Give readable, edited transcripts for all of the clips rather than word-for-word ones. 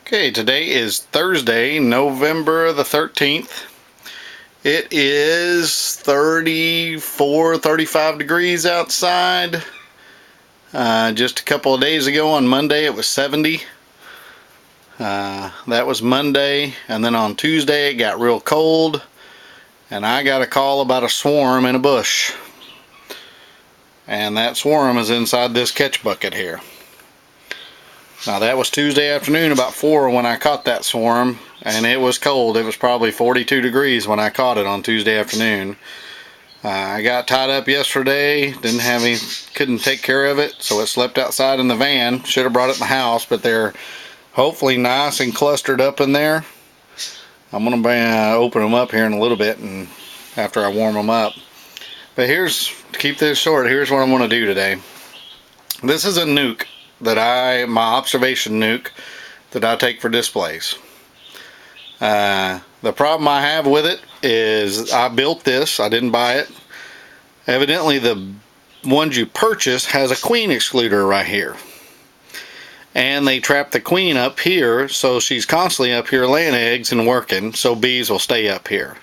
Okay, today is Thursday, November the 13th. It is 34, 35 degrees outside. Just a couple of days ago on Monday it was 70. That was Monday, and then on Tuesday it got real cold, and I got a call about a swarm in a bush. And that swarm is inside this catch bucket here. Now that was Tuesday afternoon about 4 when I caught that swarm, and it was cold. It was probably 42 degrees when I caught it on Tuesday afternoon. I got tied up yesterday, couldn't take care of it, so it slept outside in the van. Should have brought it in the house, but they're hopefully nice and clustered up in there. I'm going to open them up here in a little bit and after I warm them up. But to keep this short, here's what I'm going to do today. This is a nuke my observation nuke that I take for displays. The problem I have with it is I built this, I didn't buy it. Evidently the ones you purchase has a queen excluder right here. And they trap the queen up here, so she's constantly up here laying eggs and working, so bees will stay up here.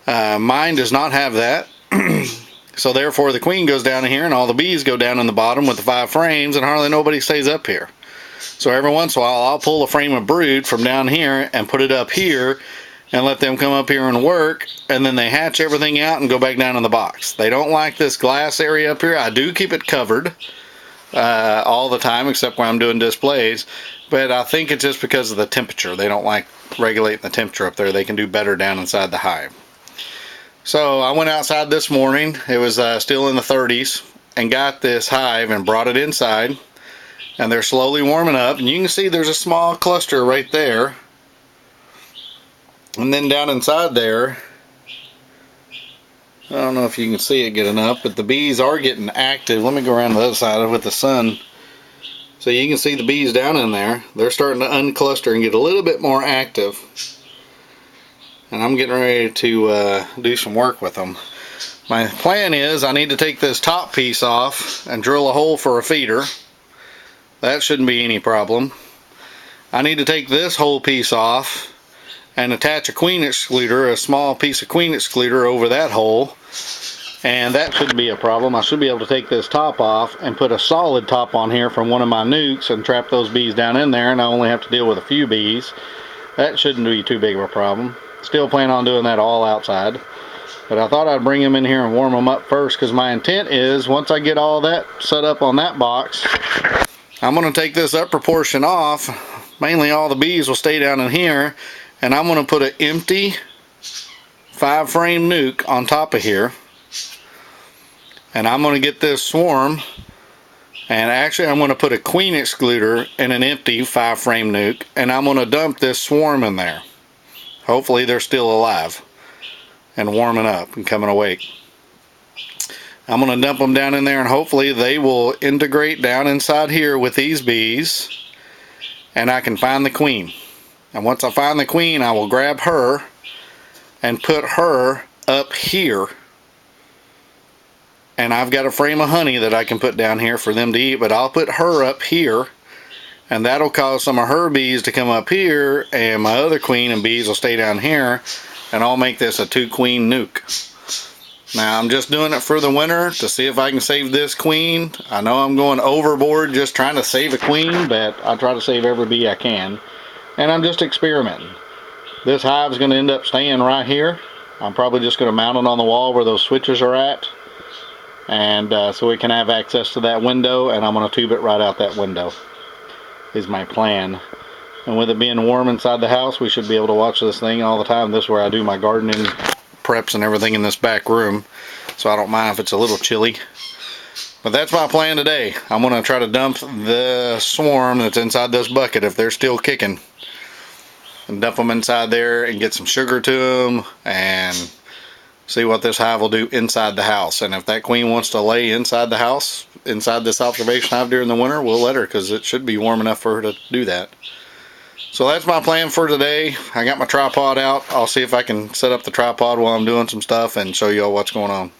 Mine does not have that. So therefore the queen goes down in here and all the bees go down in the bottom with the 5 frames, and hardly nobody stays up here. So every once in a while I'll pull a frame of brood from down here and put it up here and let them come up here and work, and then they hatch everything out and go back down in the box. They don't like this glass area up here. I do keep it covered all the time except when I'm doing displays, but I think it's just because of the temperature. They don't like regulating the temperature up there. They can do better down inside the hive. So I went outside this morning, it was still in the 30s, and got this hive and brought it inside, and they're slowly warming up, and you can see there's a small cluster right there, and then down inside there, I don't know if you can see it good enough, but the bees are getting active. Let me go around the other side with the sun, so you can see the bees down in there. They're starting to uncluster and get a little bit more active. And I'm getting ready to do some work with them. My plan is I need to take this top piece off and drill a hole for a feeder. That shouldn't be any problem. I need to take this whole piece off and attach a queen excluder, a small piece of queen excluder over that hole, and that shouldn't be a problem. I should be able to take this top off and put a solid top on here from one of my nukes and trap those bees down in there, and I only have to deal with a few bees. That shouldn't be too big of a problem. Still plan on doing that all outside, but I thought I'd bring them in here and warm them up first, because my intent is once I get all that set up on that box, I'm going to take this upper portion off. Mainly all the bees will stay down in here, and I'm going to put an empty 5-frame nuke on top of here, and I'm going to get this swarm, and actually I'm going to put a queen excluder in an empty 5-frame nuke, and I'm going to dump this swarm in there. Hopefully they're still alive and warming up and coming awake. I'm going to dump them down in there, and hopefully they will integrate down inside here with these bees, and I can find the queen. And once I find the queen, I will grab her and put her up here. And I've got a frame of honey that I can put down here for them to eat, but I'll put her up here, and that'll cause some of her bees to come up here, and my other queen and bees will stay down here, and I'll make this a 2-queen nuke. Now I'm just doing it for the winter to see if I can save this queen. I know I'm going overboard just trying to save a queen, but I try to save every bee I can, and I'm just experimenting. This hive is going to end up staying right here. I'm probably just going to mount it on the wall where those switches are at, and so we can have access to that window, and I'm going to tube it right out that window is my plan. And with it being warm inside the house, we should be able to watch this thing all the time. This is where I do my gardening preps and everything in this back room, so I don't mind if it's a little chilly. But that's my plan today. I'm going to try to dump the swarm that's inside this bucket if they're still kicking, and dump them inside there and get some sugar to them and see what this hive will do inside the house. And if that queen wants to lay inside the house, inside this observation hive during the winter, we'll let her, because it should be warm enough for her to do that. So that's my plan for today. I got my tripod out. I'll see if I can set up the tripod while I'm doing some stuff and show you all what's going on.